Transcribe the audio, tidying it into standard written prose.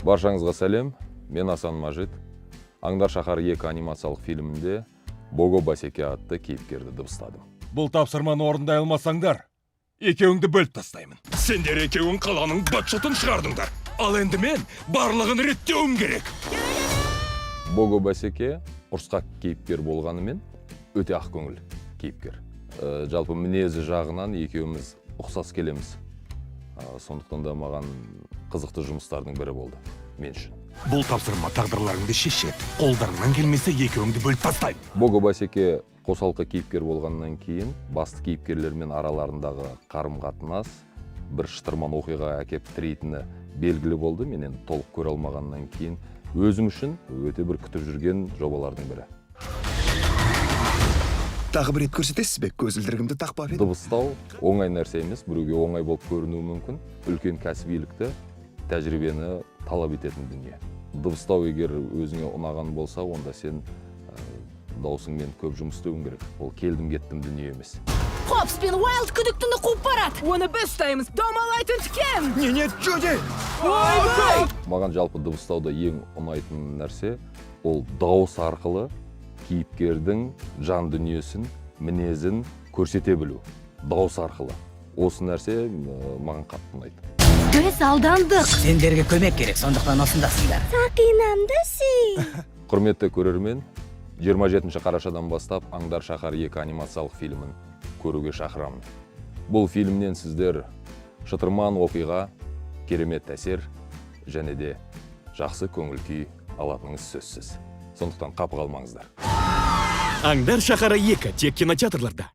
Баршаңызға сәлем, мен Асан Мажит. Аңдар шаһары 2 анимациялық фильмінде Бого Басеке атты кейіпкерді дыбыстадым. Бұл тапсырманы орындай алмасаңдар, екеуіңді бөліп тастаймын. Сендер екеуің қаланың быт-шытын шығардыңдар. Ал енді мен барлығын реттеуім керек. Бого Басеке ұрысқақ кейіпкер болғанымен өте ақкөңіл кейіпкер. Жалпы мінезі жағынан екеуміз ұқсас келеміз. Сондықтан да маған қызықты жұмыстардың бірі болды мен үшін. Бұл тапсырма тағдырларыңды шешеді. Қолдарыңнан келмесе екеуіңді бөліп тастаймын. Бого Басеке қосалқы кейіпкер болғаннан кейін басты кейіпкерлермен араларындағы қарым-қатынас бір шытырман оқиға әкеп тірейтіні белгілі болды. Менен толық көре алмағаннан кейін өзім үшін өте бір күтіп жүрген жобалардың бірі. Тағы бір рет көрсетесіз бе? Көзілдірігімді тақпап едім. Дыбыстау оңай нәрсе емес, біреуге оңай болып көрінуі мүмкін. Үлкен кәсібилікті, тәжірибені талап ететін дүние. Дыбыстау егер өзіңе ұнаған болса, онда сен даусыңмен көп жұмыс істеуің керек. Ол келдім-кеттім дүние емес. Хопс пен Уайлд күдіктіні қуып барады. Оны біз ұстаймыз. Домалайтын кем? Не, Джуди! Маған жалпы дыбыстауда ең ұнайтын нәрсе ол дауыс арқылы кейіпкердің жан дүниесін, мінезін көрсете білу. Дауыс арқылы. Осы нәрсе маған қатты ұнайды. Біз алдандық. Сендерге көмек керек, сондықтан осындасыңдар. Сақинамдысың. Құрметті көрермен, 27 қарашадан бастап Аңдар шаһары 2 анимациялық фильмін көруге шақырамын. Бұл фильмнен сіздер шытырман оқиға, керемет әсер және де жақсы көңіл күй алатыныңыз сөзсіз. Сондықтан қапы қалмаңыздар. Аңдар шаһары 2 тек кинотеатрларда.